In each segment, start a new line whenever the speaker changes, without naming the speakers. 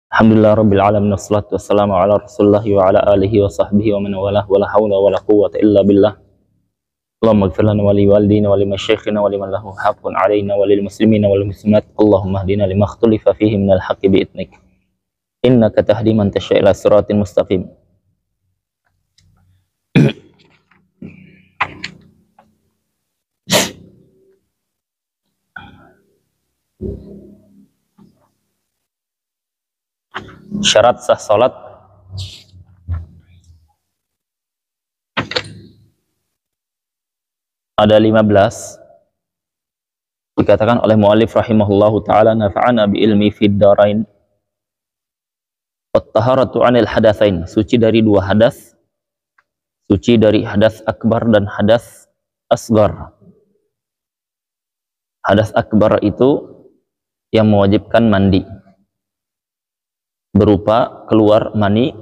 Alhamdulillah rabbil alamin wassalatu wassalamu ala Rasulillah wa ala alihi wa sahbihi wa man walah wa la haula wa la quwwata illa billah. Allahumma ighfir lana wa li walidina wa li masyayikhina wa liman lahu haqqun alaina wa lil muslimina wal muslimat. Allahumma hdina lima ikhtalafa fihi minal haqqi bi idnik. Innaka tahdi man tasya' ila siratin mustaqim. Syarat sah salat ada 15. Dikatakan oleh muallif rahimahullahu taala, nafa'ana bi ilmi fid darain wat taharatu 'anil hadatsain, suci dari dua hadas, suci dari hadas akbar dan hadas asgar. Hadas akbar itu yang mewajibkan mandi, berupa keluar mani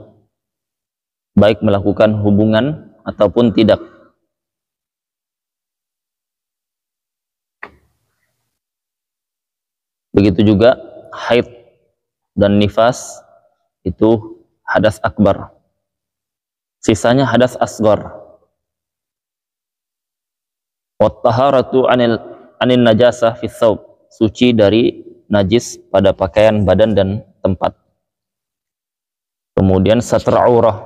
baik melakukan hubungan ataupun tidak. Begitu juga haid dan nifas, itu hadas akbar. Sisanya hadas asgar. Wat taharatu anil najasah fi thawb, suci dari najis pada pakaian, badan dan tempat. Kemudian satr aurah.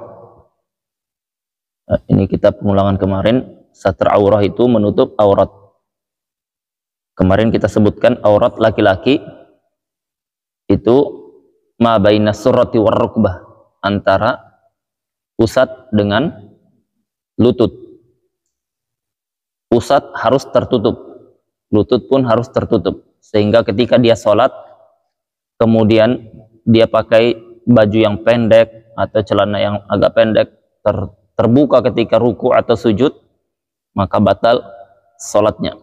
Nah, ini kita pengulangan kemarin. Satr aurah itu menutup aurat. Kemarin kita sebutkan aurat laki-laki itu ma baina surrati war rukbah, antara pusat dengan lutut. Pusat harus tertutup, lutut pun harus tertutup, sehingga ketika dia sholat kemudian dia pakai baju yang pendek atau celana yang agak pendek terbuka ketika ruku atau sujud, maka batal sholatnya.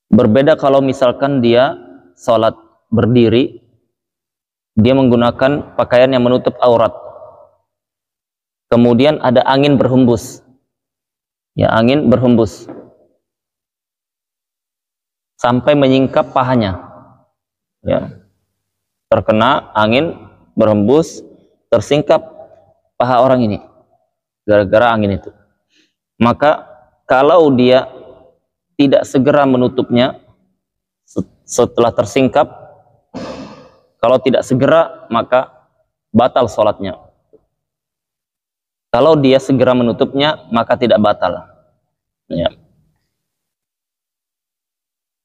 Berbeda kalau misalkan dia sholat berdiri, dia menggunakan pakaian yang menutup aurat, kemudian ada angin berhembus, ya, angin berhembus sampai menyingkap pahanya, ya, terkena angin berhembus, tersingkap paha orang ini gara-gara angin itu. Maka kalau dia tidak segera menutupnya setelah tersingkap, kalau tidak segera maka batal sholatnya. Kalau dia segera menutupnya maka tidak batal, ya.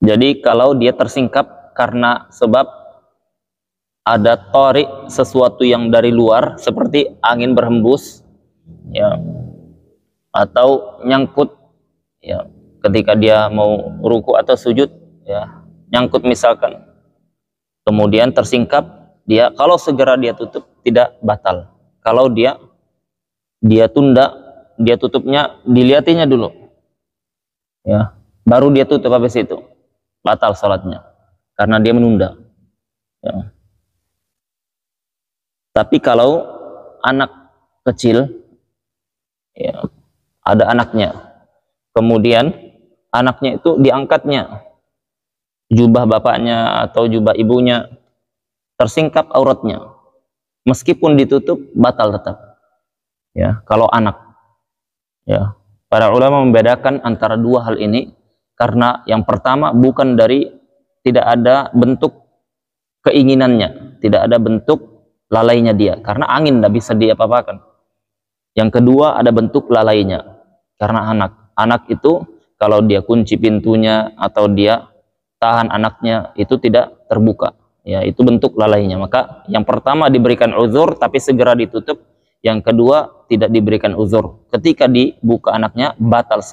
Jadi kalau dia tersingkap karena sebab ada tarik, sesuatu yang dari luar seperti angin berhembus, ya, atau nyangkut, ya, ketika dia mau ruku atau sujud, ya, nyangkut misalkan, kemudian tersingkap, dia kalau segera dia tutup tidak batal. Kalau dia tunda, dia tutupnya, dilihatinya dulu, ya, baru dia tutup, habis itu batal salatnya karena dia menunda, ya. Tapi kalau anak kecil, ya, ada anaknya, kemudian anaknya itu diangkatnya jubah bapaknya atau jubah ibunya, tersingkap auratnya, meskipun ditutup batal tetap, ya, kalau anak, ya. Para ulama membedakan antara dua hal ini karena yang pertama bukan dari, tidak ada bentuk keinginannya, tidak ada bentuk lalainya dia, karena angin tidak bisa diapa-apakan. Yang kedua ada bentuk lalainya, karena anak itu kalau dia kunci pintunya atau dia tahan anaknya itu tidak terbuka, ya, itu bentuk lalainya. Maka yang pertama diberikan uzur tapi segera ditutup, yang kedua tidak diberikan uzur, ketika dibuka anaknya batal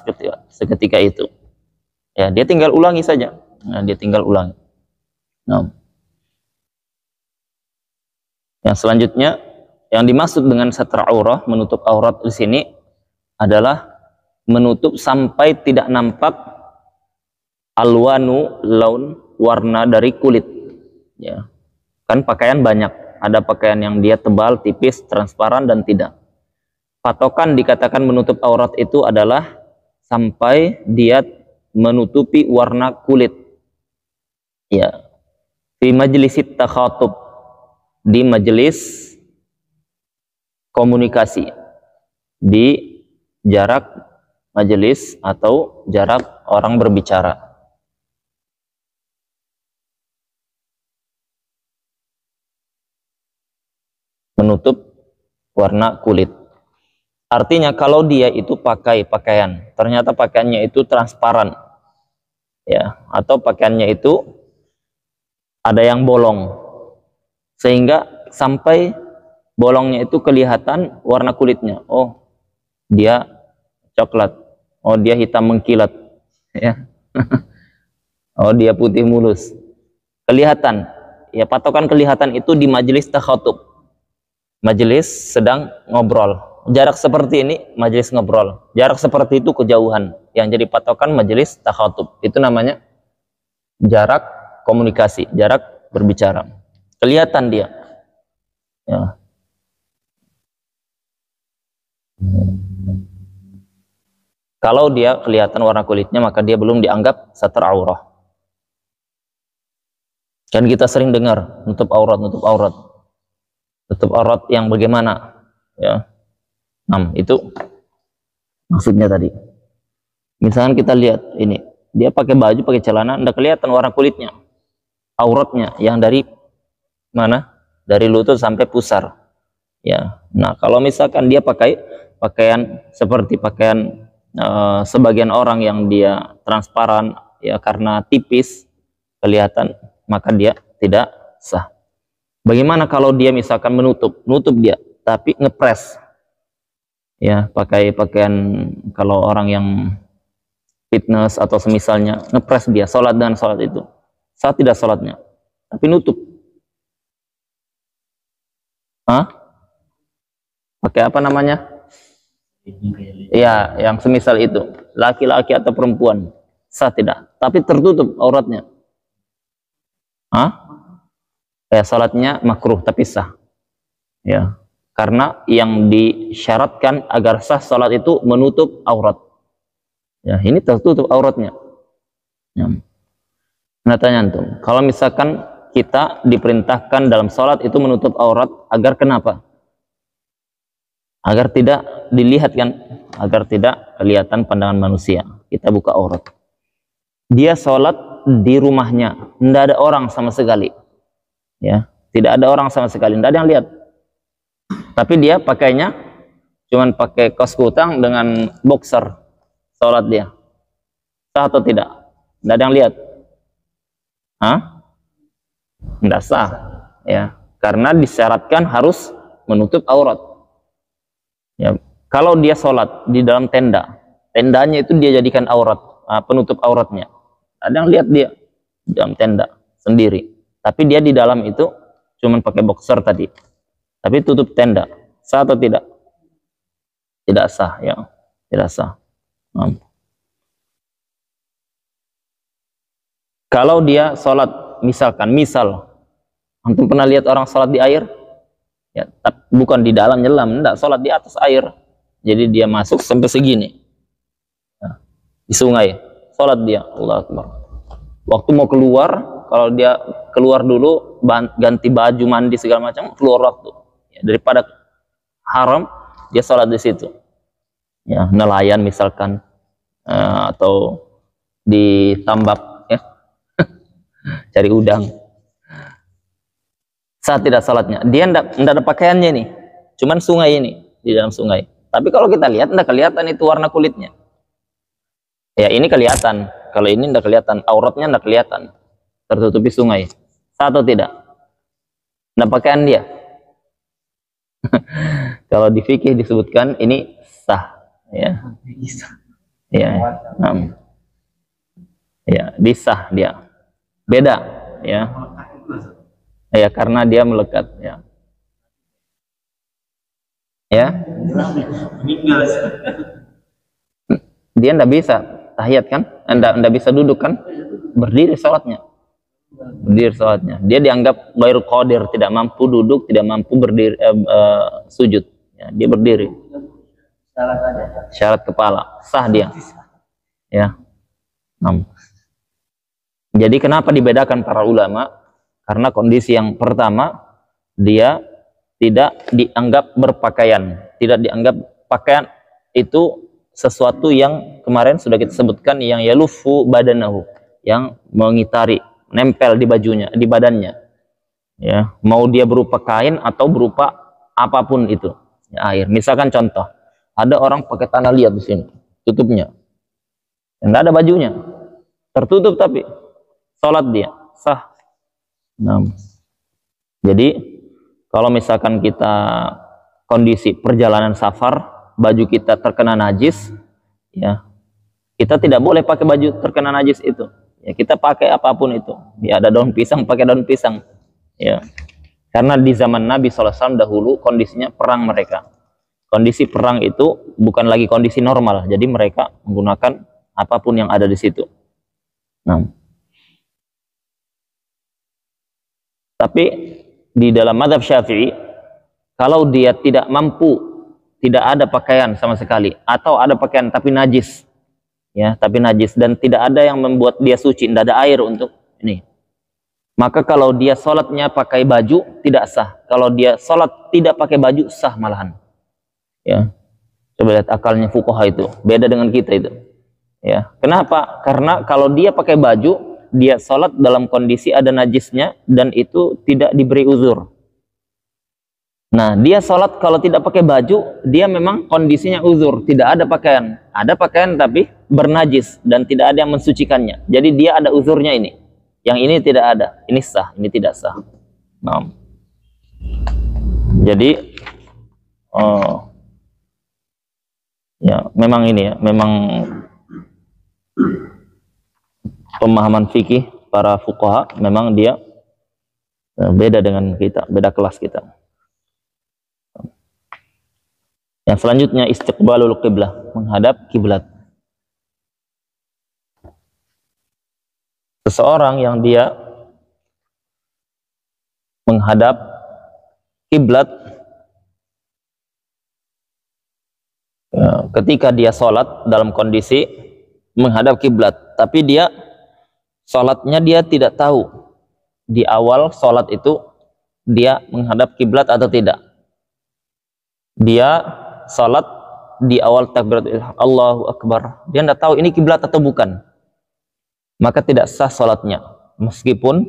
seketika itu, ya, dia tinggal ulangi saja, nah, dia tinggal ulangi. Nah, yang selanjutnya yang dimaksud dengan satr aurah, menutup aurat di sini adalah menutup sampai tidak nampak alwanu, laun, warna dari kulit, ya. Kan pakaian banyak, ada pakaian yang dia tebal, tipis, transparan dan tidak. Patokan dikatakan menutup aurat itu adalah sampai dia menutupi warna kulit, ya. Fi majlisit takhatub, di majelis komunikasi, di jarak majelis atau jarak orang berbicara. Menutup warna kulit. Artinya kalau dia itu pakai pakaian, ternyata pakaiannya itu transparan, ya, atau pakaiannya itu ada yang bolong, sehingga sampai bolongnya itu kelihatan warna kulitnya. Oh, dia coklat. Oh, dia hitam mengkilat, ya. Oh, dia putih mulus. Kelihatan. Ya, patokan kelihatan itu di majelis takhatub. Majelis sedang ngobrol. Jarak seperti ini majelis ngobrol. Jarak seperti itu kejauhan. Yang jadi patokan majelis takhatub. Itu namanya jarak komunikasi, jarak berbicara. Kelihatan dia. Ya. Kalau dia kelihatan warna kulitnya, maka dia belum dianggap satar aurah. Kan kita sering dengar nutup aurat, nutup aurat. Nutup aurat yang bagaimana? Ya. Itu maksudnya tadi. Misalkan kita lihat ini, dia pakai baju, pakai celana, tidak kelihatan warna kulitnya, auratnya yang dari mana? Dari lutut sampai pusar. Ya. Nah, kalau misalkan dia pakai pakaian seperti pakaian sebagian orang yang dia transparan, ya, karena tipis kelihatan, maka dia tidak sah. Bagaimana kalau dia misalkan nutup dia, tapi ngepres, ya, pakai pakaian, kalau orang yang fitness atau semisalnya, ngepres dia, sholat dengan sholat itu, sah tidak sholatnya, tapi nutup. Pakai apa namanya? Ya, yang semisal itu, laki-laki atau perempuan, sah tidak, tapi tertutup auratnya. Ya, salatnya makruh tapi sah. Ya, karena yang disyaratkan agar sah salat itu menutup aurat. Ya, ini tertutup auratnya. Ya. Nah, tanya antum, kalau misalkan kita diperintahkan dalam salat itu menutup aurat, agar kenapa? Agar tidak dilihat, kan? Agar tidak kelihatan pandangan manusia. Kita buka aurat. Dia salat di rumahnya, tidak ada orang sama sekali. Ya, tidak ada orang sama sekali, tidak ada yang lihat. Tapi dia pakainya cuman pakai kaos kutang dengan boxer, sholat dia, sah atau tidak? Tidak ada yang lihat. Tidak sah, ya, karena disyaratkan harus menutup aurat. Ya, kalau dia sholat di dalam tenda, tendanya itu dia jadikan aurat, penutup auratnya. Ada yang lihat dia di dalam tenda sendiri. Tapi dia di dalam itu cuman pakai boxer tadi, tapi tutup tenda, sah atau tidak? Tidak sah, ya, tidak sah. Kalau dia sholat, misal, antum pernah lihat orang sholat di air? Ya, bukan di dalam nyelam, enggak, sholat di atas air. Jadi dia masuk sampai segini, ya, di sungai, sholat dia, Allahu Akbar. Waktu mau keluar, kalau dia keluar dulu, ganti baju, mandi segala macam, keluar waktu. Ya, daripada haram, dia sholat di situ. Ya, nelayan misalkan, atau di tambak, ya, cari udang. Saat tidak sholatnya, dia tidak ada pakaiannya nih, cuman sungai ini, di dalam sungai. Tapi kalau kita lihat, tidak kelihatan itu warna kulitnya. Ya, ini kelihatan. Kalau ini tidak kelihatan, auratnya tidak kelihatan, tertutupi sungai. Sah atau tidak? Tidak pakaian dia. Kalau di fikih disebutkan ini sah, ya, ya, ya, disah dia. Beda, ya, ya, karena dia melekat, ya, ya. Dia tidak bisa tahiyat, kan? Anda bisa duduk, kan? Berdiri sholatnya. Berdiri sholatnya. Dia dianggap ghairu qadir, tidak mampu duduk, tidak mampu berdiri, sujud. Ya, dia berdiri. Syarat kepala, sah dia. Ya. Jadi kenapa dibedakan para ulama? Karena kondisi yang pertama, dia tidak dianggap berpakaian. Tidak dianggap pakaian itu sesuatu yang kemarin sudah kita sebutkan, yang yalufu badanahu, yang mengitari, nempel di bajunya, di badannya. Ya, mau dia berupa kain atau berupa apapun itu. Ya, air. Misalkan contoh, ada orang pakai tanah liat di sini, tutupnya. Tidak ada bajunya, tertutup tapi sholat dia sah. Nah, jadi kalau misalkan kita kondisi perjalanan safar, baju kita terkena najis, ya kita tidak boleh pakai baju terkena najis itu. Ya kita pakai apapun itu. Ya ada daun pisang, pakai daun pisang. Ya, karena di zaman Nabi SAW dahulu kondisinya perang mereka. Kondisi perang itu bukan lagi kondisi normal. Jadi mereka menggunakan apapun yang ada di situ. Nah, tapi di dalam mazhab Syafi'i, kalau dia tidak mampu, tidak ada pakaian sama sekali, atau ada pakaian tapi najis, ya, tapi najis dan tidak ada yang membuat dia suci, tidak ada air untuk ini, maka kalau dia sholatnya pakai baju tidak sah. Kalau dia sholat tidak pakai baju sah malahan. Ya, coba lihat akalnya fuqaha itu, beda dengan kita itu. Ya, kenapa? Karena kalau dia pakai baju, dia sholat dalam kondisi ada najisnya dan itu tidak diberi uzur. Nah, dia sholat kalau tidak pakai baju, dia memang kondisinya uzur, tidak ada pakaian. Ada pakaian tapi bernajis dan tidak ada yang mensucikannya. Jadi dia ada uzurnya ini. Yang ini tidak ada, ini sah, ini tidak sah. Nah, jadi ya memang ini ya, memang pemahaman fikih para fuqaha memang dia beda dengan kita, beda kelas kita. Yang selanjutnya istiqbalul qiblah, menghadap kiblat. Seseorang yang dia menghadap kiblat ketika dia sholat dalam kondisi menghadap kiblat, tapi dia sholatnya dia tidak tahu di awal sholat itu dia menghadap kiblat atau tidak. Dia sholat di awal takbirat Allahu Akbar, dia tidak tahu ini kiblat atau bukan, maka tidak sah sholatnya. Meskipun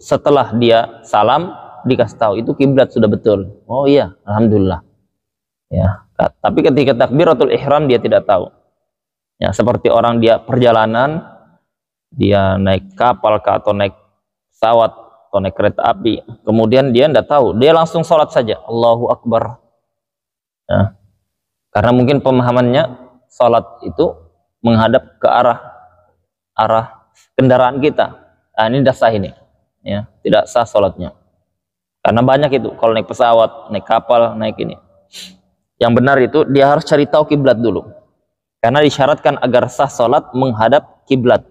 setelah dia salam dikasih tahu itu kiblat sudah betul. Oh iya, alhamdulillah. Ya, tapi ketika takbiratul ihram dia tidak tahu. Ya, seperti orang dia perjalanan, dia naik kapal atau naik pesawat atau naik kereta api, kemudian dia tidak tahu, dia langsung sholat saja Allahu Akbar. Ya, karena mungkin pemahamannya sholat itu menghadap ke arah kendaraan kita. Nah, ini tidak sah ini, ya, tidak sah sholatnya. Karena banyak itu kalau naik pesawat, naik kapal, naik ini. Yang benar itu dia harus cari tahu kiblat dulu. Karena disyaratkan agar sah sholat menghadap kiblat.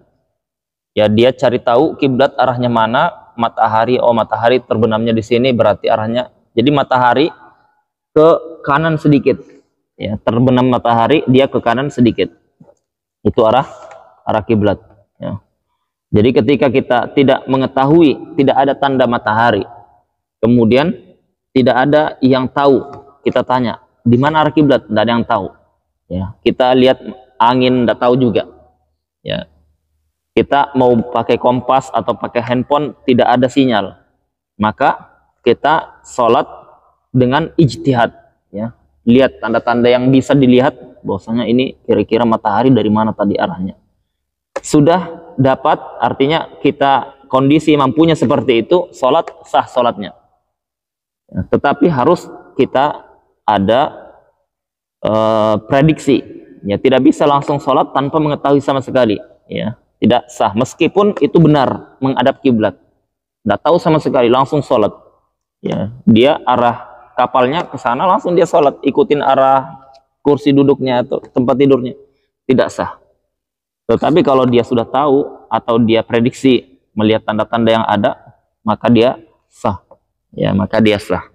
Ya, dia cari tahu kiblat arahnya mana, matahari, oh matahari terbenamnya di sini berarti arahnya. Jadi matahari ke kanan sedikit. Ya, terbenam matahari dia ke kanan sedikit. Itu arah kiblat. Ya. Jadi ketika kita tidak mengetahui, tidak ada tanda matahari, kemudian tidak ada yang tahu, kita tanya di mana arah kiblat, tidak ada yang tahu. Ya, kita lihat angin, tidak tahu juga. Ya, kita mau pakai kompas atau pakai handphone, tidak ada sinyal, maka kita sholat dengan ijtihad. Ya, lihat tanda-tanda yang bisa dilihat, bahwasanya ini kira-kira matahari dari mana tadi arahnya. Sudah dapat, artinya kita kondisi mampunya seperti itu, sholat sah sholatnya. Ya, tetapi harus kita ada prediksi. Ya, tidak bisa langsung sholat tanpa mengetahui sama sekali. Ya, tidak sah. Meskipun itu benar menghadap kiblat, tidak tahu sama sekali langsung sholat. Ya, dia arah kapalnya ke sana, langsung dia sholat, ikutin arah kursi duduknya atau tempat tidurnya, tidak sah. Tetapi kalau dia sudah tahu atau dia prediksi melihat tanda-tanda yang ada, maka dia sah. Ya, maka dia sah.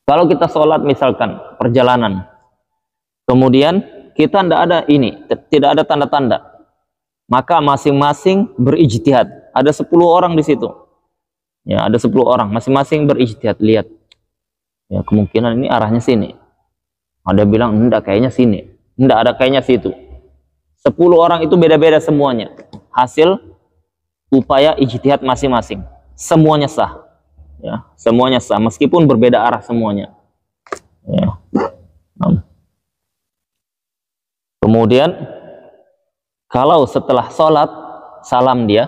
Kalau kita sholat misalkan perjalanan, kemudian kita tidak ada ini, tidak ada tanda-tanda, maka masing-masing berijtihad. ada 10 orang di situ. Ya, ada 10 orang, masing-masing berijtihad, lihat. Ya, kemungkinan ini arahnya sini. Ada bilang enggak, kayaknya sini. Enggak, ada kayaknya situ. 10 orang itu beda-beda semuanya. Hasil upaya ijtihad masing-masing. Semuanya sah. Ya, semuanya sah meskipun berbeda arah semuanya. Ya. Kemudian kalau setelah sholat salam dia,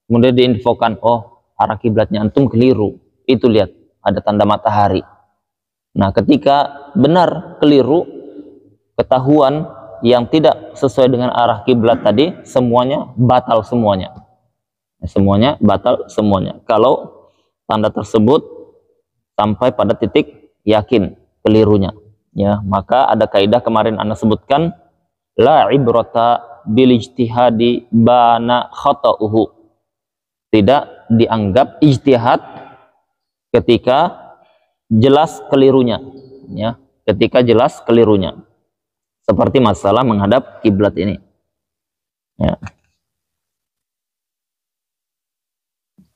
kemudian diinfokan, oh arah kiblatnya antum keliru. Itu lihat, ada tanda matahari. Nah, ketika benar keliru, ketahuan yang tidak sesuai dengan arah kiblat tadi, semuanya batal semuanya. Semuanya batal semuanya. Kalau tanda tersebut sampai pada titik yakin kelirunya, ya, maka ada kaidah kemarin Anda sebutkan, la ibrata bil ijtihadi bana khata'uhu. Tidak dianggap ijtihad ketika jelas kelirunya, ya, ketika jelas kelirunya. Seperti masalah menghadap kiblat ini. Ya.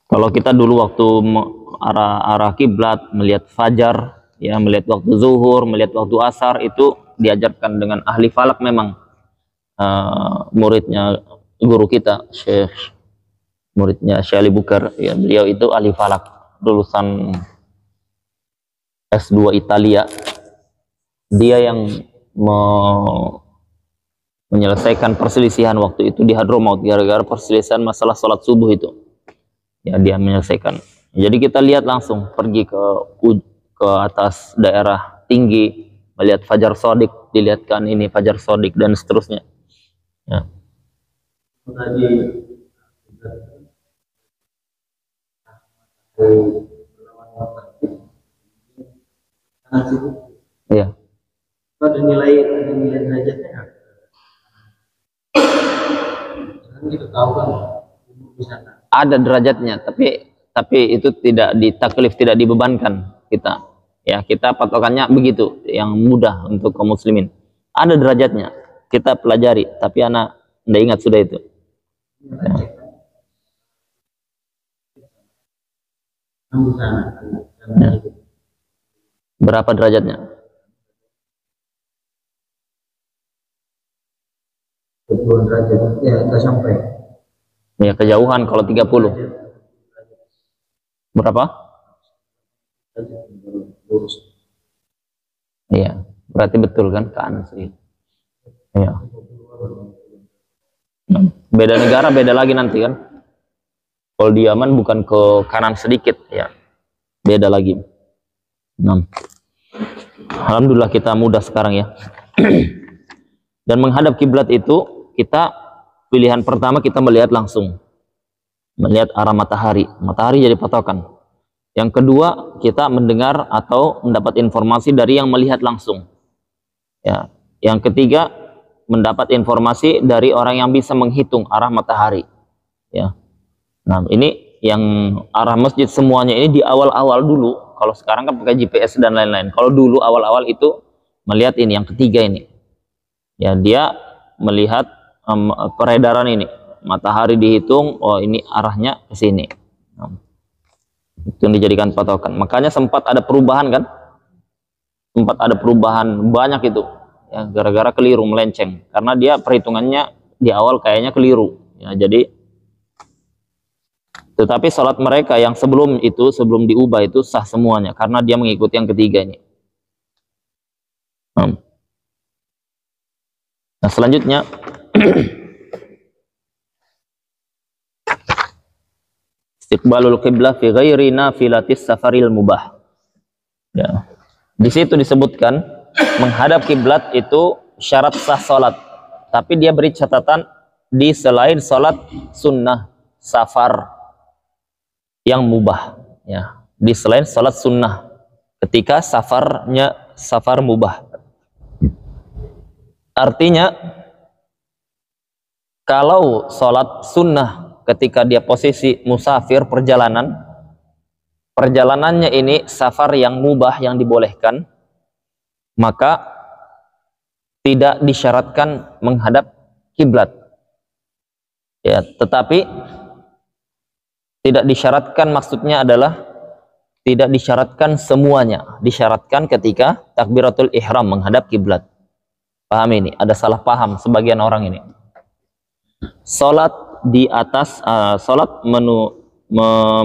Kalau kita dulu waktu arah kiblat, melihat fajar, ya, melihat waktu zuhur, melihat waktu asar, itu diajarkan dengan ahli falak memang. Muridnya guru kita, muridnya Syekh Ali Bukar, ya, beliau itu ahli falak, lulusan S2 Italia. Dia yang menyelesaikan perselisihan waktu itu di Hadramaut gara-gara perselisihan masalah sholat subuh itu. Ya, dia menyelesaikan. Jadi kita lihat langsung, pergi ke atas daerah tinggi, melihat Fajar Shadiq, dilihatkan ini Fajar Shadiq dan seterusnya. Ya. Iya.
Ada nilai derajatnya. Kita tahu kan di sana.
Ada derajatnya, tapi itu tidak ditaklif, tidak dibebankan kita. Ya, kita patokannya begitu, yang mudah untuk kaum muslimin. Ada derajatnya, kita pelajari, tapi anak tidak ingat sudah itu. Ya. Ya. Berapa derajatnya?
20 derajat, ya nggak sampai.
Ya, kejauhan kalau 30. Berapa? Iya, berarti betul kan, ke kanan sedikit. Iya. Beda negara beda lagi nanti kan. Kalau di Yaman bukan ke kanan sedikit, ya, beda lagi. 6. Alhamdulillah kita mudah sekarang ya. Dan menghadap kiblat itu, kita pilihan pertama kita melihat langsung, melihat arah matahari. Matahari jadi patokan. Yang kedua, kita mendengar atau mendapat informasi dari yang melihat langsung. Ya. Yang ketiga, mendapat informasi dari orang yang bisa menghitung arah matahari. Ya. Nah, ini yang arah masjid semuanya ini di awal-awal dulu. Kalau sekarang kan pakai GPS dan lain-lain. Kalau dulu awal-awal itu melihat ini yang ketiga ini. Ya, dia melihat peredaran ini, matahari dihitung, oh ini arahnya ke sini. Nah, itu yang dijadikan patokan. Makanya sempat ada perubahan kan, sempat ada perubahan banyak itu, ya, gara-gara keliru, melenceng, karena dia perhitungannya di awal kayaknya keliru, ya. Jadi tetapi sholat mereka yang sebelum itu, sebelum diubah itu sah semuanya, karena dia mengikuti yang ketiga ini. Nah, selanjutnya istiqbalul qiblah fi ghairi nafilatis safaril mubah. Ya. Di situ disebutkan menghadap kiblat itu syarat sah salat, tapi dia beri catatan di selain salat sunnah safar yang mubah, ya. Di selain salat sunnah ketika safarnya safar mubah. Artinya kalau sholat sunnah ketika dia posisi musafir perjalanannya ini safar yang mubah, yang dibolehkan, maka tidak disyaratkan menghadap kiblat, ya. Tetapi Tidak disyaratkan maksudnya adalah tidak disyaratkan semuanya, disyaratkan ketika takbiratul ihram menghadap kiblat. Paham ini? Ada salah paham sebagian orang ini. Salat di atas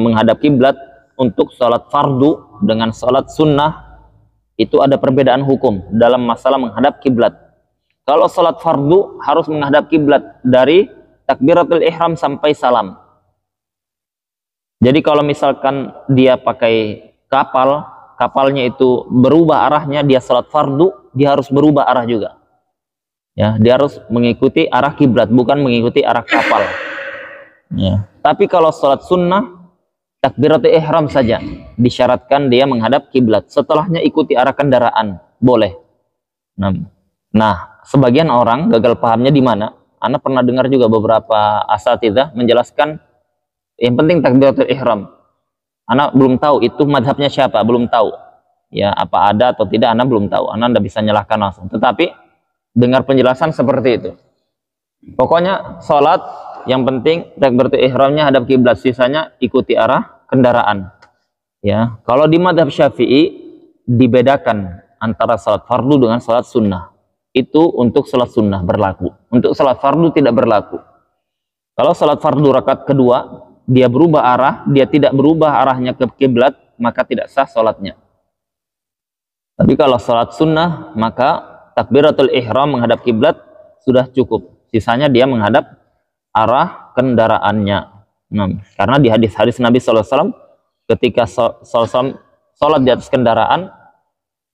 menghadap kiblat untuk salat fardu dengan salat sunnah itu ada perbedaan hukum dalam masalah menghadap kiblat. Kalau salat fardu harus menghadap kiblat dari takbiratul ihram sampai salam. Jadi kalau misalkan dia pakai kapal, kapalnya itu berubah arahnya, dia salat fardu, dia harus berubah arah juga. Ya, dia harus mengikuti arah kiblat, bukan mengikuti arah kapal. Ya. Tapi kalau salat sunnah, takbiratul ihram saja disyaratkan dia menghadap kiblat. Setelahnya ikuti arah kendaraan, boleh. Nah, sebagian orang gagal pahamnya di mana? Anda pernah dengar juga beberapa asatidzah menjelaskan yang penting takbiratul ihram. Anak belum tahu itu madhabnya siapa, belum tahu. Ya, apa ada atau tidak, anak belum tahu. Anak tidak bisa nyalahkan langsung. Tetapi dengar penjelasan seperti itu. Pokoknya sholat yang penting takbiratul ihramnya hadap kiblat, sisanya ikuti arah kendaraan. Ya, kalau di madhab Syafi'i dibedakan antara sholat fardu dengan sholat sunnah. Itu untuk sholat sunnah berlaku. Untuk sholat fardu tidak berlaku. Kalau sholat fardu rakaat kedua dia berubah arah, dia tidak berubah arahnya ke kiblat, maka tidak sah sholatnya. Tapi kalau sholat sunnah, maka takbiratul ihram menghadap kiblat sudah cukup. Sisanya dia menghadap arah kendaraannya. Karena di hadis-hadis Nabi SAW, ketika sholat di atas kendaraan,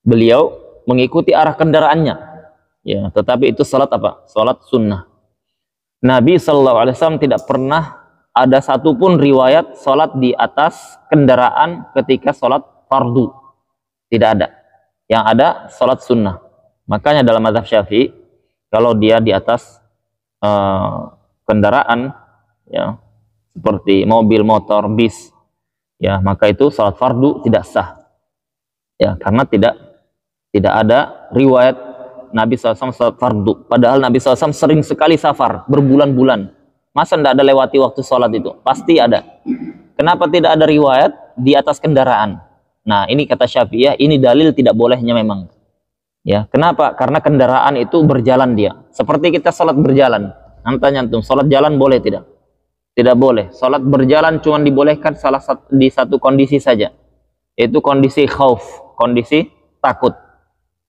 beliau mengikuti arah kendaraannya. Ya, tetapi itu sholat apa? Sholat sunnah. Nabi SAW tidak pernah ada satupun riwayat sholat di atas kendaraan ketika sholat fardu. Tidak ada. Yang ada sholat sunnah. Makanya dalam mazhab Syafi'i, kalau dia di atas kendaraan, ya, seperti mobil, motor, bis, ya, maka itu sholat fardu tidak sah. Ya, karena tidak ada riwayat Nabi SAW sholat fardu. Padahal Nabi SAW sering sekali safar, berbulan-bulan. Masa tidak ada lewati waktu sholat itu? Pasti ada. Kenapa tidak ada riwayat di atas kendaraan? Nah, ini kata Syafi'iyah, ini dalil tidak bolehnya memang. Ya, kenapa? Karena kendaraan itu berjalan dia. Seperti kita sholat berjalan. Antum, sholat jalan boleh tidak? Tidak boleh. Sholat berjalan cuma dibolehkan di satu kondisi saja. Yaitu kondisi khauf, kondisi takut.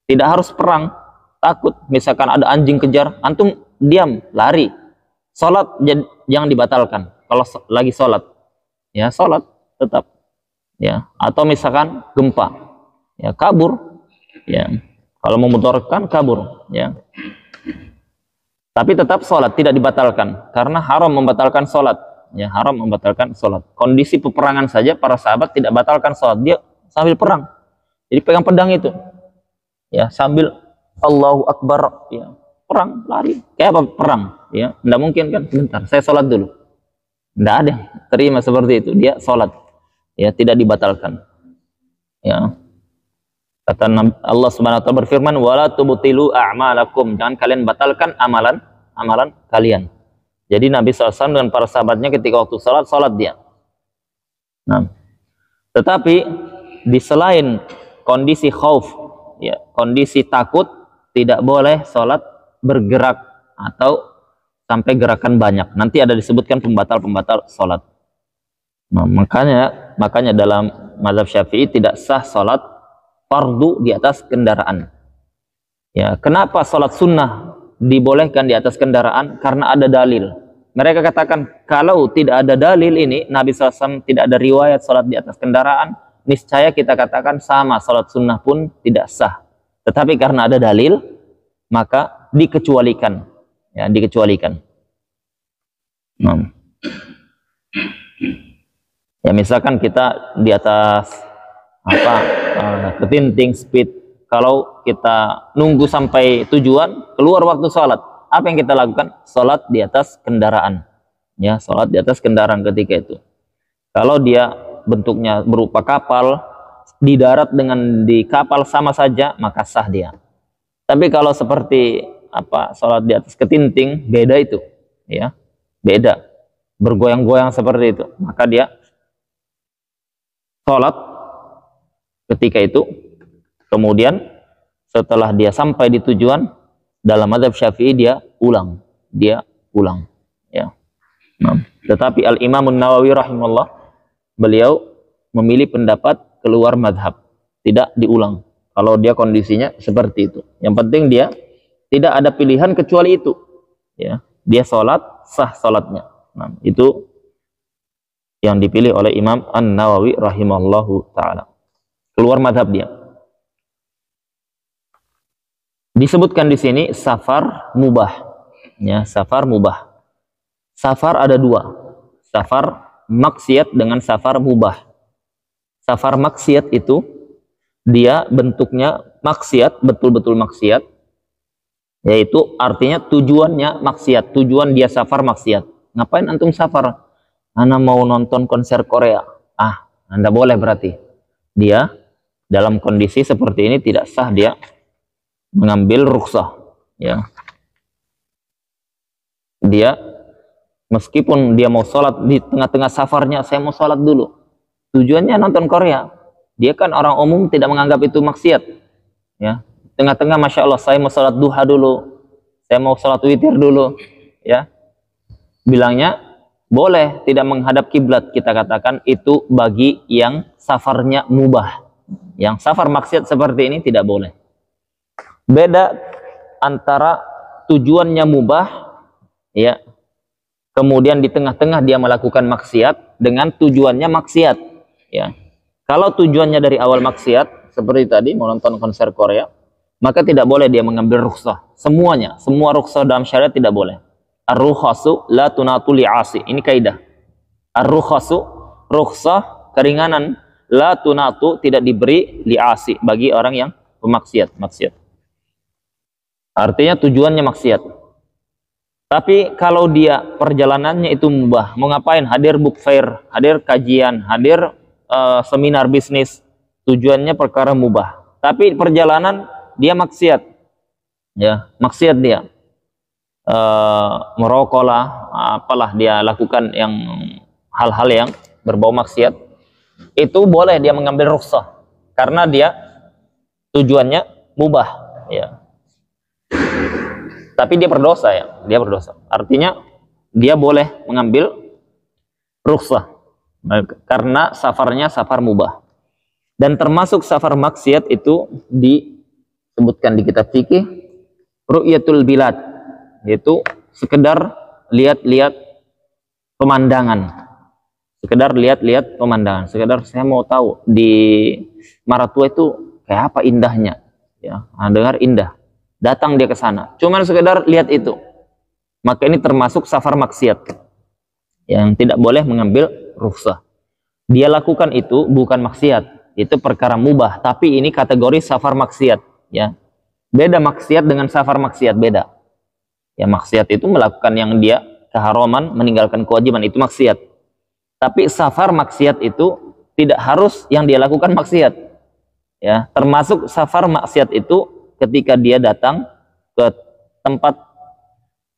Tidak harus perang, takut. Misalkan ada anjing kejar, antum diam, lari. Sholat jangan dibatalkan kalau lagi sholat, ya sholat tetap, ya. Atau misalkan gempa, ya kabur, ya. Kalau memudorotkan kabur, ya. Tapi tetap sholat tidak dibatalkan karena haram membatalkan sholat, ya, haram membatalkan sholat. Kondisi peperangan saja para sahabat tidak batalkan sholat, dia sambil perang, jadi pegang pedang itu, ya, sambil Allahu Akbar, ya. Perang, lari, kayak apa perang, ya, tidak mungkin kan, sebentar, saya sholat dulu, tidak ada yang terima seperti itu, dia sholat, ya, tidak dibatalkan, ya. Kata Allah Subhanahu Wa Taala berfirman, wala tubtilu a'malakum, jangan kalian batalkan amalan kalian. Jadi Nabi SAW dengan para sahabatnya ketika waktu sholat dia. Nah, tetapi di selain kondisi khauf, ya, kondisi takut, tidak boleh sholat bergerak atau sampai gerakan banyak. Nanti ada disebutkan pembatal sholat. Nah, makanya dalam mazhab Syafi'i tidak sah sholat fardu di atas kendaraan. Ya, kenapa sholat sunnah dibolehkan di atas kendaraan? Karena ada dalil. Mereka katakan kalau tidak ada dalil ini, Nabi SAW tidak ada riwayat sholat di atas kendaraan, niscaya kita katakan sama, sholat sunnah pun tidak sah. Tetapi karena ada dalil, maka dikecualikan, ya, dikecualikan. Ya, misalkan kita di atas ketinting speed, kalau kita nunggu sampai tujuan, keluar waktu sholat, apa yang kita lakukan? Sholat di atas kendaraan, ya, sholat di atas kendaraan ketika itu. Kalau dia bentuknya berupa kapal, di darat dengan di kapal sama saja, maka sah dia. Tapi kalau seperti sholat di atas ketinting, beda itu, ya, beda, bergoyang-goyang seperti itu, maka dia sholat ketika itu, kemudian setelah dia sampai di tujuan, dalam mazhab Syafi'i dia ulang ya. Nah, tetapi Al-Imam An-Nawawi rahimahullah, beliau memilih pendapat keluar mazhab, tidak diulang kalau dia kondisinya seperti itu. Yang penting dia tidak ada pilihan kecuali itu, ya. Dia sholat, sah sholatnya. Nah, itu yang dipilih oleh Imam An-Nawawi rahimahullahu ta'ala. Keluar mazhab dia. Disebutkan di sini safar mubah, ya, safar mubah. Safar ada dua, safar maksiat dengan safar mubah. Safar maksiat itu dia bentuknya maksiat, betul-betul maksiat, yaitu artinya tujuannya maksiat, tujuan dia safar maksiat. Ngapain antum safar? Anda mau nonton konser Korea. Anda boleh berarti. Dia dalam kondisi seperti ini tidak sah dia mengambil rukhsah, ya. Dia meskipun dia mau sholat di tengah-tengah safarnya, saya mau sholat dulu, tujuannya nonton Korea, dia kan orang umum tidak menganggap itu maksiat, ya. Tengah-tengah, masya Allah, saya mau sholat duha dulu, saya mau sholat witir dulu, ya, bilangnya boleh tidak menghadap kiblat. Kita katakan itu bagi yang safarnya mubah. Yang safar maksiat seperti ini tidak boleh. Beda antara tujuannya mubah, ya, kemudian di tengah-tengah dia melakukan maksiat dengan tujuannya maksiat, ya. Kalau tujuannya dari awal maksiat seperti tadi mau nonton konser Korea, maka tidak boleh dia mengambil rukhsah. Semuanya, semua rukhsah dalam syariat tidak boleh. Ar-rukhasu la tunatu li'asi. Ini kaidah. Ar-rukhasu, rukhsah, keringanan, la tunatu, tidak diberi li'asi, bagi orang yang pemaksiat, maksiat. Artinya tujuannya maksiat. Tapi kalau dia perjalanannya itu mubah, mau ngapain? Hadir book fair, hadir kajian, hadir seminar bisnis, tujuannya perkara mubah. Tapi perjalanan dia maksiat, ya, maksiat dia. Merokok lah, apalah dia lakukan yang hal-hal yang berbau maksiat, itu boleh dia mengambil rukhsah karena dia tujuannya mubah, ya. Tapi dia berdosa, ya, dia berdosa. Artinya dia boleh mengambil rukhsah karena safarnya safar mubah. Dan termasuk safar maksiat itu disebutkan di kitab fikih ru'yatul bilad, yaitu sekedar lihat-lihat pemandangan. Sekedar lihat-lihat pemandangan, sekedar saya mau tahu di Maratua itu kayak apa indahnya, ya. Dengar indah, datang dia ke sana, cuman sekedar lihat itu, maka ini termasuk safar maksiat yang tidak boleh mengambil rukhsah. Dia lakukan itu bukan maksiat, itu perkara mubah, tapi ini kategori safar maksiat, ya. Beda maksiat dengan safar maksiat, beda. Ya, maksiat itu melakukan yang dia keharaman, meninggalkan kewajiban, itu maksiat. Tapi safar maksiat itu tidak harus yang dia lakukan maksiat, ya. Termasuk safar maksiat itu ketika dia datang ke tempat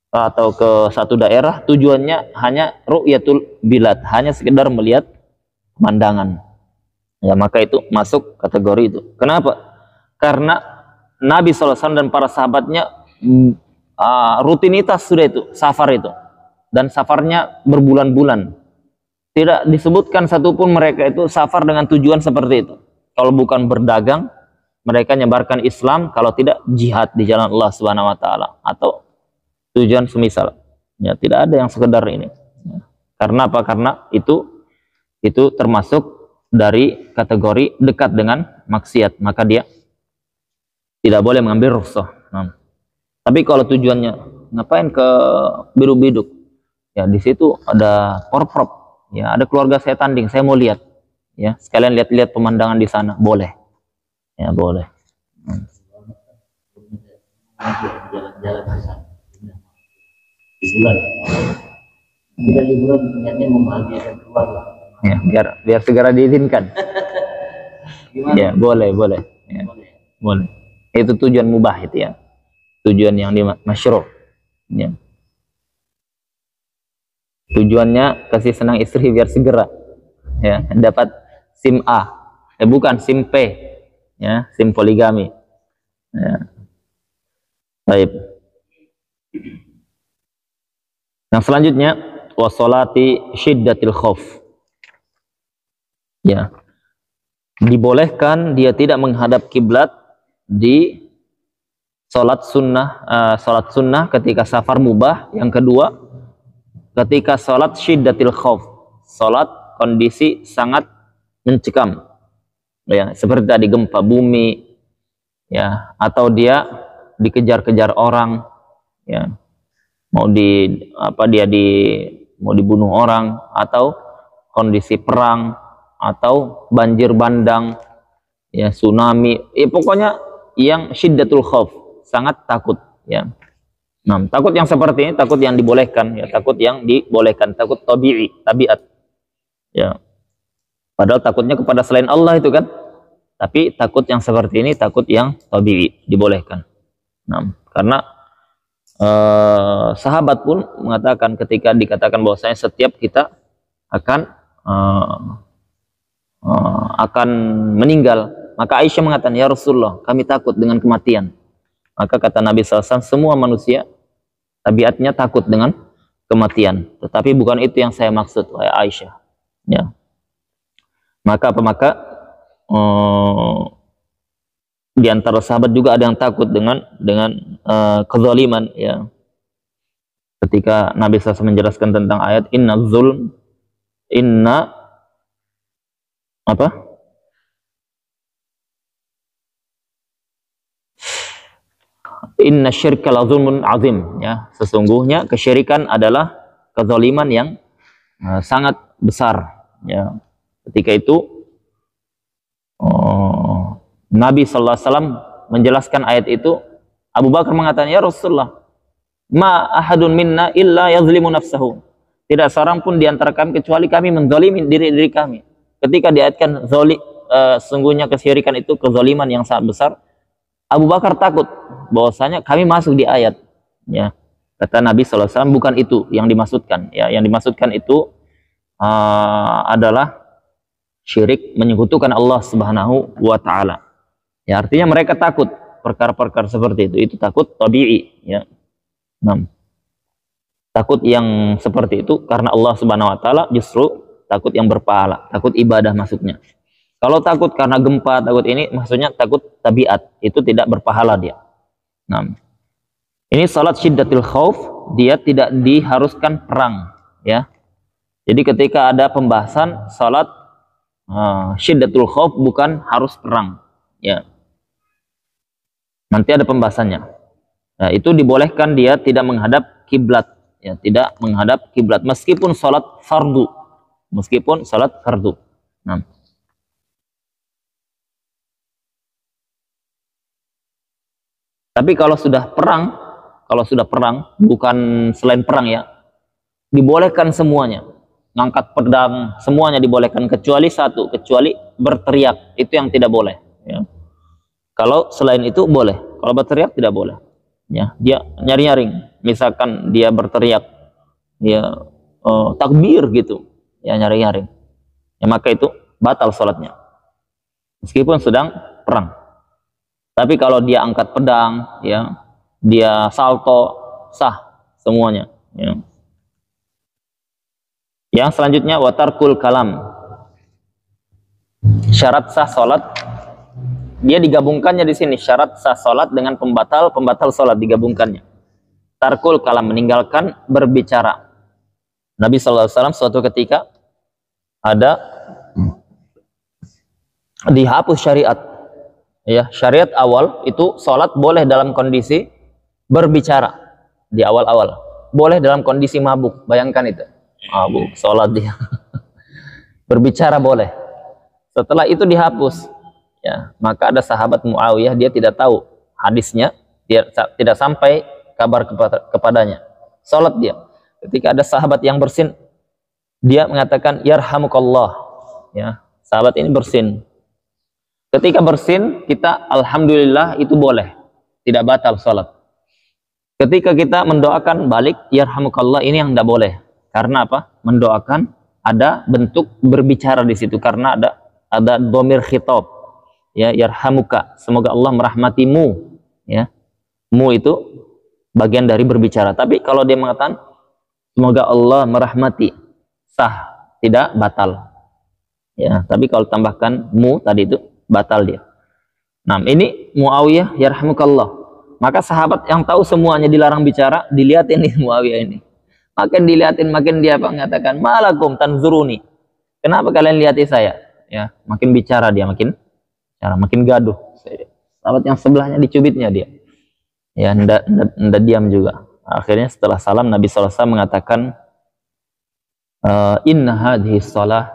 atau ke satu daerah, tujuannya hanya ru'yatul bilad, hanya sekedar melihat pemandangan, ya, maka itu masuk kategori itu. Kenapa? Karena Nabi SAW dan para sahabatnya rutinitas sudah itu, safar itu, dan safarnya berbulan-bulan. Tidak disebutkan satupun mereka itu safar dengan tujuan seperti itu. Kalau bukan berdagang, mereka nyebarkan Islam, kalau tidak jihad di jalan Allah Subhanahu wa taala atau tujuan semisal. Ya, tidak ada yang sekedar ini. Ya. Karena apa? Karena itu termasuk dari kategori dekat dengan maksiat, maka dia tidak boleh mengambil rukhsah. Tapi kalau tujuannya ngapain ke biduk-biduk, ya, di situ ada porprov, ya, ada keluarga saya tanding, saya mau lihat, ya, sekalian lihat-lihat pemandangan di sana, boleh, ya, boleh.
Jalan-jalan ke sana liburan, kita liburan niatnya membahagiakan keluarga,
ya, biar segera diizinkan. Ya, boleh, ya, boleh. Itu tujuan mubah itu, ya, tujuan yang masyru', ya. Tujuannya kasih senang istri biar segera, ya, dapat SIM A. Bukan SIM P. Ya, SIM poligami. Ya. Baik. Yang selanjutnya wasolati syiddatil khauf. Ya. Dibolehkan dia tidak menghadap kiblat di salat sunnah ketika safar mubah. Yang kedua, ketika salat syiddatil khauf, salat kondisi sangat mencekam. Ya, seperti tadi gempa bumi, ya, atau dia dikejar-kejar orang, ya. Mau dibunuh orang, atau kondisi perang, atau banjir bandang, ya, tsunami, pokoknya yang syiddatul khauf, sangat takut, ya. Nah, takut yang seperti ini, takut yang dibolehkan, ya, takut yang dibolehkan, takut tabiat, ya. Padahal takutnya kepada selain Allah itu kan, tapi takut yang seperti ini takut yang tabi'i, dibolehkan. Nah, karena sahabat pun mengatakan ketika dikatakan bahwasanya setiap kita akan meninggal, maka Aisyah mengatakan, ya Rasulullah, kami takut dengan kematian. Maka kata Nabi SAW, semua manusia tabiatnya takut dengan kematian, tetapi bukan itu yang saya maksud, wahai Aisyah, ya. Maka di antara sahabat juga ada yang takut dengan kezaliman, ya. Ketika Nabi SAW menjelaskan tentang ayat inna syirka la zulmun azim, ya. Sesungguhnya kesyirikan adalah kezaliman yang sangat besar, ya. Ketika itu Nabi SAW menjelaskan ayat itu, Abu Bakar mengatakan, ya Rasulullah, ma ahadun minna illa yazlimu nafsahu. Tidak seorang pun di antara kami kecuali kami menzalimi diri kami. Ketika diayatkan sungguhnya kesyirikan itu kezaliman yang sangat besar, Abu Bakar takut bahwasanya kami masuk di ayat, ya. Kata Nabi SAW, bukan itu yang dimaksudkan, ya. Yang dimaksudkan itu adalah syirik, menyekutukan Allah Subhanahu wa taala. Ya, artinya mereka takut perkara-perkara seperti itu takut tabi'i, ya. Nah, takut yang seperti itu karena Allah Subhanahu wa taala, justru takut yang berpahala, takut ibadah masuknya. Kalau takut karena gempa, takut ini maksudnya takut tabiat, itu tidak berpahala dia. Nah, ini salat syiddatil khauf, dia tidak diharuskan perang, ya. Jadi ketika ada pembahasan salat syiddatul khauf bukan harus perang, ya. Nanti ada pembahasannya. Nah, itu dibolehkan dia tidak menghadap kiblat, ya, tidak menghadap kiblat meskipun salat fardu, Nah, tapi kalau sudah perang bukan selain perang, ya, dibolehkan semuanya. Ngangkat pedang, semuanya dibolehkan kecuali satu, kecuali berteriak, itu yang tidak boleh, ya. Kalau selain itu boleh, kalau berteriak tidak boleh, ya. Dia nyaring, misalkan dia berteriak, ya, takbir gitu, ya, nyaring, ya, maka itu batal sholatnya meskipun sedang perang. Tapi kalau dia angkat pedang, ya, dia salto, sah semuanya, ya. Yang selanjutnya watarkul kalam. Syarat sah salat, dia digabungkannya di sini, syarat sah salat dengan pembatal salat digabungkannya. Tarkul kalam, meninggalkan berbicara. Nabi SAW suatu ketika ada dihapus syariat, ya, syariat awal itu salat boleh dalam kondisi berbicara di awal-awal, boleh dalam kondisi mabuk, bayangkan itu. Mabuk, sholat dia. Berbicara boleh. Setelah itu dihapus, ya, maka ada sahabat Muawiyah, dia tidak tahu hadisnya, dia tidak sampai kabar kepadanya. Sholat dia. Ketika ada sahabat yang bersin, dia mengatakan yarhamukallah, ya, sahabat ini bersin. Ketika bersin, kita alhamdulillah itu boleh, tidak batal sholat. Ketika kita mendoakan balik yarhamukallah, ini yang tidak boleh. Karena apa? Mendoakan ada bentuk berbicara di situ, karena ada ada dhamir khitab, ya, yarhamuka, semoga Allah merahmatimu, ya. Mu itu bagian dari berbicara. Tapi kalau dia mengatakan semoga Allah merahmati, sah, tidak batal. Ya, tapi kalau tambahkan mu tadi itu batal dia. Nah, ini Muawiyah yarhamukallah. Maka sahabat yang tahu semuanya dilarang bicara, dilihatin nih Muawiyah ini. Makin dilihatin, makin dia mengatakan, "Malakum tanzuruni." Kenapa kalian lihati saya? Ya, makin bicara dia, makin gaduh. Sahabat yang sebelahnya dicubitnya dia. Ya, ndak diam juga. Akhirnya setelah salam Nabi SAW mengatakan, "Inna hadhihi shalah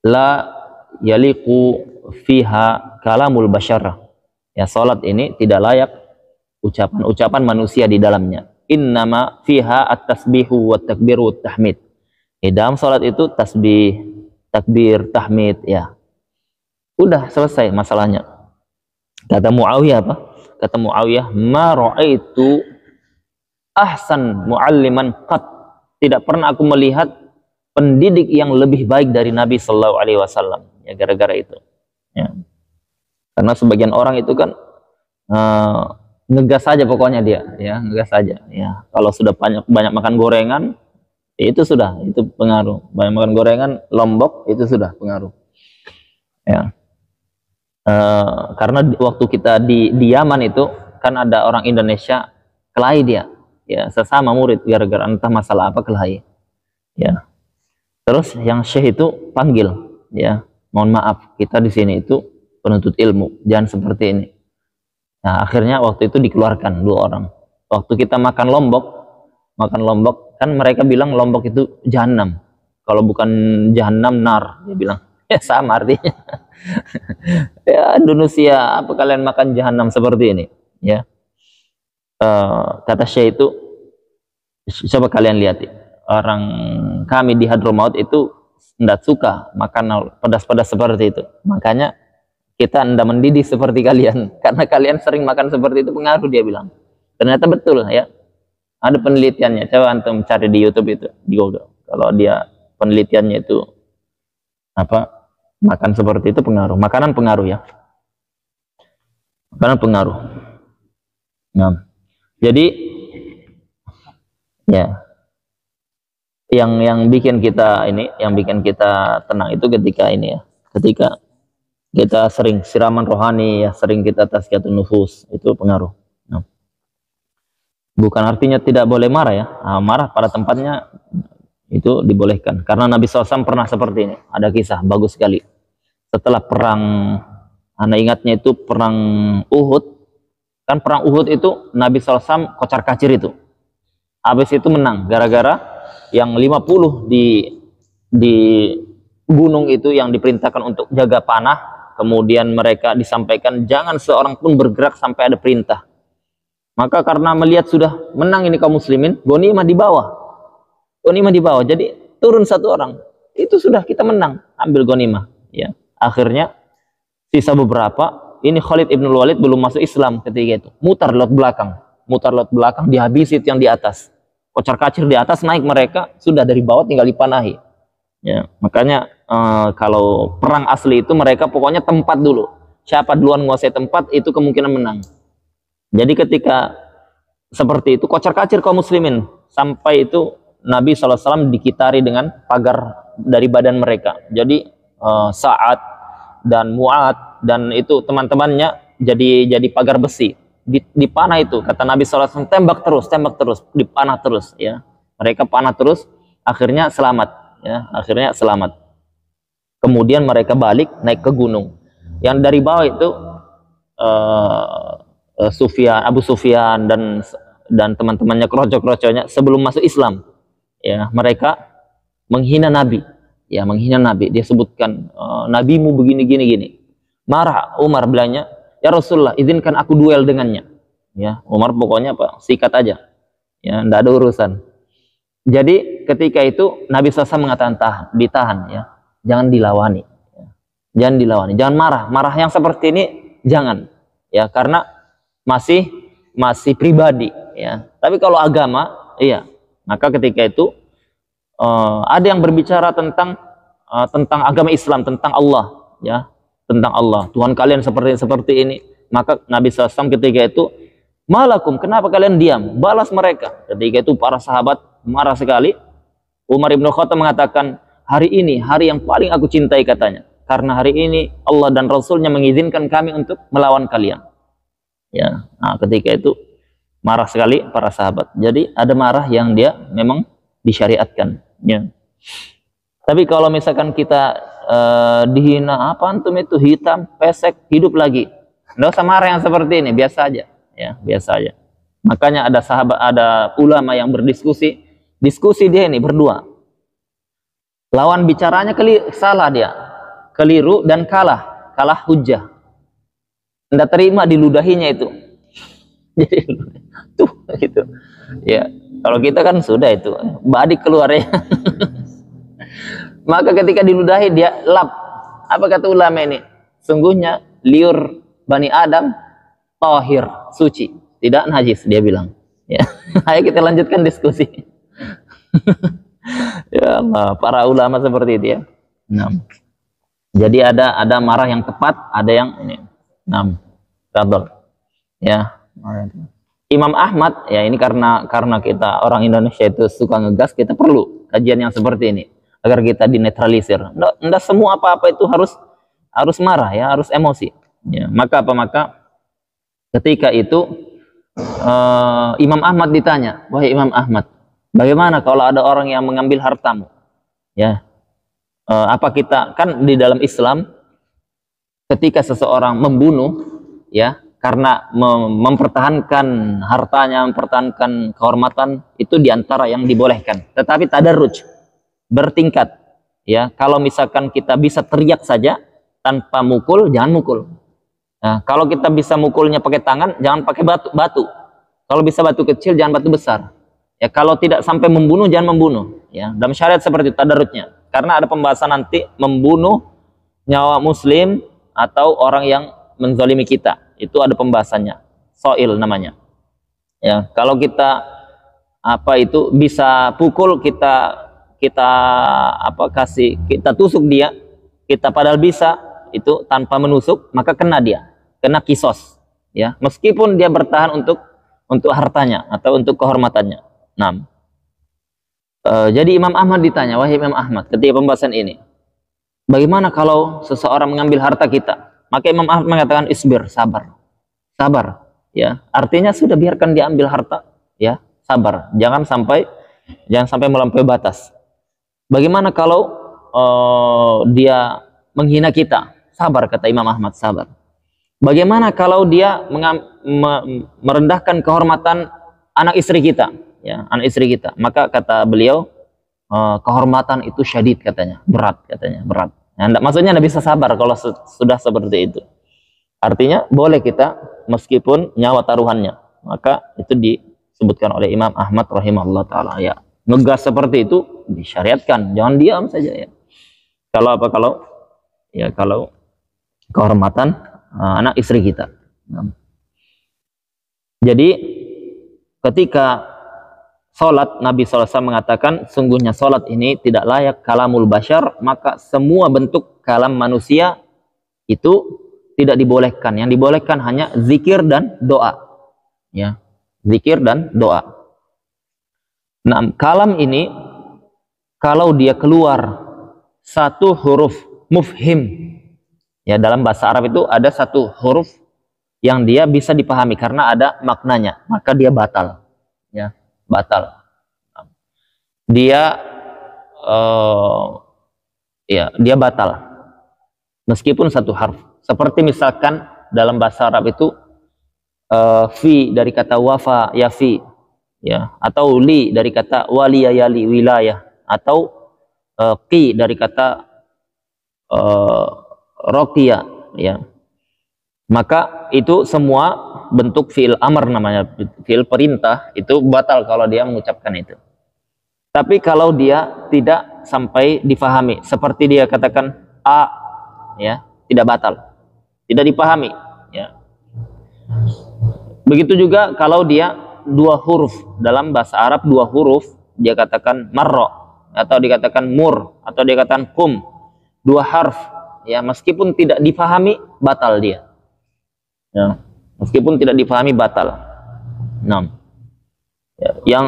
la yaliqu fiha kalamul bashar." Ya, salat ini tidak layak ucapan-ucapan manusia di dalamnya. Innama fiha at-tasbihu wat takbiru wat tahmid. Di dalam salat itu tasbih, takbir, tahmid, ya. Udah selesai masalahnya. Kata Muawiyah apa? Kata Muawiyah, "Ma ra'aitu ahsan mualliman qat." Tidak pernah aku melihat pendidik yang lebih baik dari Nabi sallallahu alaihi wasallam. Ya, gara-gara itu. Ya. Karena sebagian orang itu kan ngegas saja pokoknya dia, ya, ngegas saja. Ya, kalau sudah banyak makan gorengan, itu sudah, itu pengaruh. Banyak makan gorengan, lombok, itu sudah pengaruh. Ya. Karena waktu kita di Yaman itu kan ada orang Indonesia kelahi dia, ya, sesama murid gara-gara entah masalah apa kelahi, ya. Terus yang syekh itu panggil, ya, mohon maaf kita di sini itu penuntut ilmu, jangan seperti ini. Nah, akhirnya waktu itu dikeluarkan 2 orang. Waktu kita makan lombok kan mereka bilang lombok itu jahanam, kalau bukan jahanam nar, dia bilang. Ya, sama artinya. Ya, Indonesia, apa kalian makan jahanam seperti ini, ya. Kata Syekh itu, coba kalian lihat, orang kami di Hadramaut itu tidak suka makan pedas-pedas seperti itu, makanya kita tidak mendidik seperti kalian, karena kalian sering makan seperti itu pengaruh, dia bilang. Ternyata betul, ya, ada penelitiannya. Coba antum cari di YouTube itu, di Google, kalau dia penelitiannya itu apa, makan seperti itu pengaruh, makanan pengaruh, ya, makanan pengaruh. Nah, jadi ya, yang bikin kita tenang itu ketika ini, ya, ketika kita sering siraman rohani, ya, sering kita tazkiyatun nufus, itu pengaruh. Nah, bukan artinya tidak boleh marah, ya. Nah, marah pada tempatnya itu dibolehkan, karena Nabi SAW pernah seperti ini. Ada kisah bagus sekali. Setelah perang, anda ingatnya itu perang Uhud, kan perang Uhud itu Nabi SAW kocar kacir itu. Habis itu menang gara-gara yang 50 di gunung itu yang diperintahkan untuk jaga panah, kemudian mereka disampaikan jangan seorang pun bergerak sampai ada perintah. Maka karena melihat sudah menang ini kaum muslimin, ghanimah di bawah. Ghanimah di bawah, jadi turun 1 orang, itu sudah kita menang, ambil ghanimah, ya. Akhirnya sisa beberapa, ini Khalid ibn Walid belum masuk Islam ketika itu, mutar lewat belakang, dihabisi yang di atas, kocar kacir di atas, naik mereka, sudah dari bawah tinggal dipanahi, ya. Makanya kalau perang asli itu mereka pokoknya tempat dulu, siapa duluan menguasai tempat itu kemungkinan menang. Jadi ketika seperti itu kocar kacir kaum muslimin, sampai itu Nabi SAW dikitari dengan pagar dari badan mereka. Jadi Sa'ad dan Mu'ad dan itu teman-temannya jadi pagar besi. Dipanah itu, kata Nabi SAW, tembak terus, dipanah terus, ya. Mereka panah terus, akhirnya selamat, ya. Akhirnya selamat. Kemudian mereka balik naik ke gunung. Yang dari bawah itu Abu Sufyan dan teman-temannya, kroco-kroconya sebelum masuk Islam. Ya, mereka menghina Nabi, ya, menghina Nabi. Dia sebutkan nabimu begini gini. Marah Umar, bilangnya, ya Rasulullah, izinkan aku duel dengannya. Ya, Umar pokoknya apa, sikat aja, ya, tidak ada urusan. Jadi ketika itu Nabi SAW mengatakan ditahan, ya, jangan dilawani, ya. Jangan marah yang seperti ini jangan, ya, karena masih pribadi, ya. Tapi kalau agama, iya. Maka ketika itu ada yang berbicara tentang agama Islam, tentang Allah, ya, tentang Allah. Tuhan kalian seperti ini. Maka Nabi SAW ketika itu, malakum, kenapa kalian diam? Balas mereka. Ketika itu para sahabat marah sekali. Umar ibn Khattab mengatakan, hari ini hari yang paling aku cintai katanya. Karena hari ini Allah dan Rasulnya mengizinkan kami untuk melawan kalian. Ya, nah ketika itu marah sekali para sahabat. Jadi ada marah yang dia memang disyariatkan. Ya. Tapi kalau misalkan kita dihina, apa antum itu hitam, pesek, hidup lagi. Nggak usah marah yang seperti ini, biasa aja. Ya, biasa aja. Makanya ada ulama yang berdiskusi, dia ini berdua. Lawan bicaranya salah dia, keliru dan kalah hujah. Nggak terima diludahinya itu. Jadi tuh gitu. Ya, kalau kita kan sudah itu, badik keluar ya. Maka ketika diludahi dia lap. Apa kata ulama ini? Sungguhnya liur Bani Adam tahir, suci, tidak najis, dia bilang. Ya. Ayo kita lanjutkan diskusi. Ya Allah, para ulama seperti itu ya. 6. Jadi ada marah yang tepat, ada yang ini. 6. Tafadhol. Ya. Imam Ahmad, ya ini karena kita orang Indonesia itu suka ngegas, kita perlu kajian yang seperti ini agar kita dinetralisir. Nggak semua apa-apa itu harus marah ya, harus emosi. Ya, maka ketika itu Imam Ahmad ditanya, wahai Imam Ahmad, bagaimana kalau ada orang yang mengambil hartamu? Ya, apa kita kan di dalam Islam ketika seseorang membunuh, ya, karena mempertahankan hartanya, mempertahankan kehormatan, itu diantara yang dibolehkan. Tetapi tadarruj, bertingkat. Ya, kalau misalkan kita bisa teriak saja tanpa mukul, jangan mukul. Nah, kalau kita bisa mukulnya pakai tangan, jangan pakai batu. Kalau bisa batu kecil, jangan batu besar. Ya, kalau tidak sampai membunuh, jangan membunuh. Ya, dalam syariat seperti itu tadarrujnya. Karena ada pembahasan nanti membunuh nyawa muslim atau orang yang menzalimi kita. Itu ada pembahasannya. Soil namanya. Ya, kalau kita bisa pukul, kita tusuk dia, kita padahal bisa itu tanpa menusuk, maka kena dia. Kena kisos, ya, meskipun dia bertahan untuk hartanya atau untuk kehormatannya. 6. Jadi Imam Ahmad ditanya, wahai Imam Ahmad, ketika pembahasan ini, bagaimana kalau seseorang mengambil harta kita? Maka Imam Ahmad mengatakan, isbir, sabar, ya, artinya sudah biarkan dia ambil harta, ya, sabar, jangan sampai melampaui batas. Bagaimana kalau dia menghina kita? Sabar, kata Imam Ahmad, sabar. Bagaimana kalau dia merendahkan kehormatan anak istri kita, ya, anak istri kita? Maka kata beliau, kehormatan itu syadid, katanya, berat. Nah, maksudnya Anda bisa sabar kalau sudah seperti itu. Artinya boleh kita meskipun nyawa taruhannya. Maka itu disebutkan oleh Imam Ahmad rahimahullah taala, ya. Ngegas seperti itu disyariatkan, jangan diam saja ya. Kalau kehormatan anak istri kita. Jadi ketika sholat, Nabi SAW mengatakan, sungguhnya sholat ini tidak layak kalamul bashar, maka semua bentuk kalam manusia itu tidak dibolehkan. Yang dibolehkan hanya zikir dan doa. Ya, zikir dan doa. Nah, kalam ini kalau dia keluar satu huruf mufhim, ya, dalam bahasa Arab itu ada satu huruf yang dia bisa dipahami karena ada maknanya, maka dia batal, ya, batal. Dia dia batal meskipun satu huruf. Seperti misalkan dalam bahasa Arab itu fi dari kata wafa yafi, ya, atau li dari kata waliya yali wilayah, atau qi dari kata rokia, ya, maka itu semua bentuk fi'il amr namanya, fi'il perintah, itu batal kalau dia mengucapkan itu. Tapi kalau dia tidak sampai difahami, seperti dia katakan a, ya, tidak batal, tidak dipahami, ya. Begitu juga kalau dia dua huruf, dalam bahasa Arab dua huruf, dia katakan marro, atau dikatakan mur, atau dia katakan kum, dua harf, ya meskipun tidak difahami batal dia. Ya, meskipun tidak difahami batal. Nah, ya, yang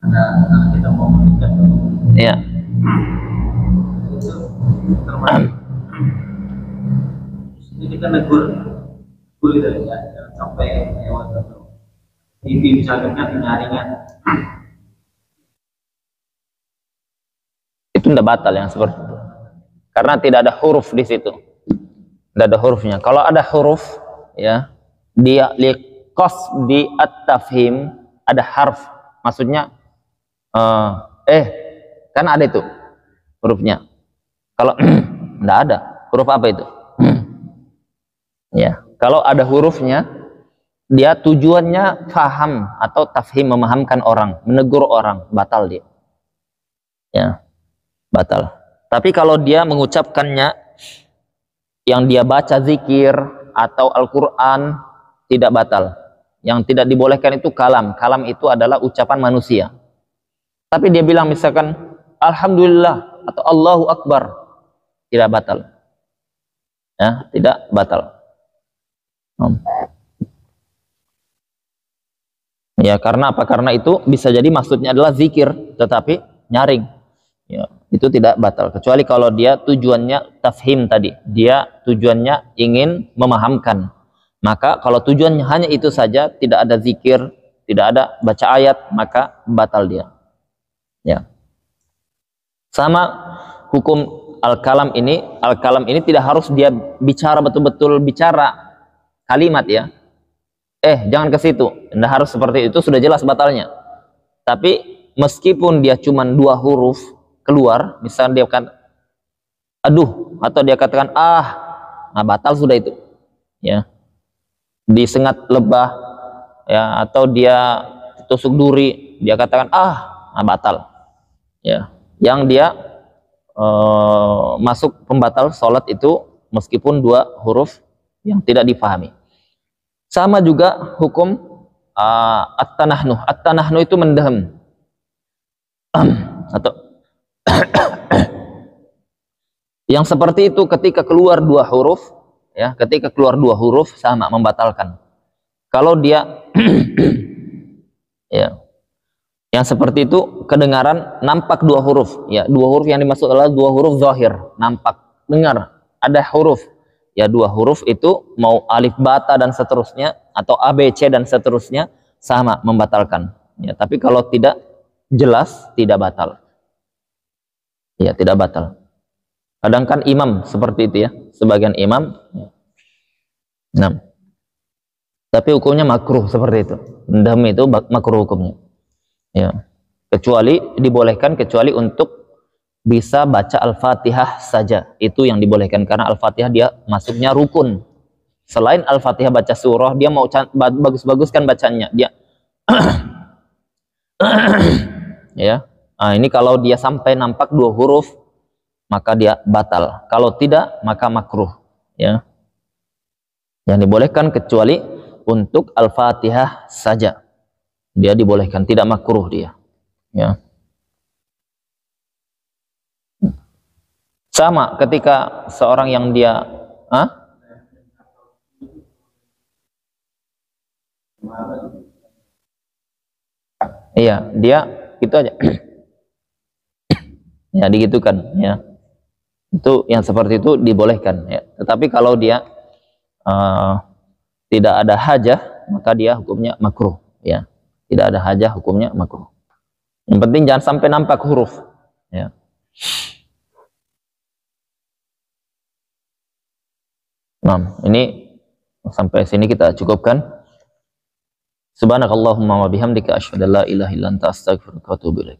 ada kita mau menikah
ya
itu termasuk ini kita negur gitu ya, jangan sampai lewat atau TV misalnya nyaringan
itu tidak batal yang seperti itu, karena tidak ada huruf di situ, tidak ada hurufnya. Kalau ada huruf, ya dia liqas di at-tafhim, ada harf, maksudnya kan ada itu hurufnya. Kalau tidak ada huruf apa itu? Ya, kalau ada hurufnya, dia tujuannya faham atau tafhim, memahamkan orang, menegur orang, batal dia. Ya, batal. Tapi kalau dia mengucapkannya, yang dia baca zikir atau Al-Quran, tidak batal. Yang tidak dibolehkan itu kalam. Kalam itu adalah ucapan manusia. Tapi dia bilang misalkan Alhamdulillah atau Allahu Akbar, tidak batal. Ya, tidak batal. Ya, karena apa? Karena itu bisa jadi maksudnya adalah zikir, tetapi nyaring. Ya, itu tidak batal. Kecuali kalau dia tujuannya tafhim tadi, dia tujuannya ingin memahamkan. Maka kalau tujuannya hanya itu saja, tidak ada zikir, tidak ada baca ayat, maka batal dia. Ya, sama hukum al-kalam ini. Al-kalam ini tidak harus dia bicara betul-betul bicara kalimat, ya. Jangan ke situ. Tidak harus seperti itu, sudah jelas batalnya. Tapi meskipun dia cuma 2 huruf keluar, misalnya dia katakan aduh atau dia katakan nah batal sudah itu. Ya. Disengat lebah, ya, atau dia tusuk duri, dia katakan nah batal. Ya. Yang dia masuk pembatal sholat itu meskipun 2 huruf yang tidak difahami. Sama juga hukum at-tanahnuh. At-tanahnuh itu mendehem atau yang seperti itu ketika keluar 2 huruf, ya, ketika keluar 2 huruf sama membatalkan. Kalau dia ya, yang seperti itu kedengaran nampak 2 huruf, ya, 2 huruf yang dimaksud adalah 2 huruf zahir, nampak, dengar ada huruf, ya, 2 huruf itu mau alif bata dan seterusnya atau ABC dan seterusnya sama membatalkan. Ya, tapi kalau tidak jelas tidak batal. Ya, tidak batal. Kadang kan imam seperti itu, ya, sebagian imam. Ya. Nah, tapi hukumnya makruh seperti itu. Mendem itu makruh hukumnya. Ya, kecuali dibolehkan kecuali untuk bisa baca Al-Fatihah saja, itu yang dibolehkan karena Al-Fatihah dia masuknya rukun. Selain Al-Fatihah baca surah, dia mau bagus-baguskan bacanya, dia ya. Nah, ini kalau dia sampai nampak 2 huruf maka dia batal. Kalau tidak maka makruh, ya. Yang dibolehkan kecuali untuk Al-Fatihah saja. Dia dibolehkan, tidak makruh dia. Ya. Sama ketika seorang yang dia iya, dia itu aja. Ya, digitukan, ya. Itu yang seperti itu dibolehkan, ya. Tetapi kalau dia tidak ada hajah, maka dia hukumnya makruh, ya. Tidak ada hajah, hukumnya makruh. Yang penting jangan sampai nampak huruf, ya. Nah, ini sampai sini kita cukupkan. Subhanakallahumma wa bihamdika asyhadu an la ilaha illa anta astaghfiruka wa atubu ilaik.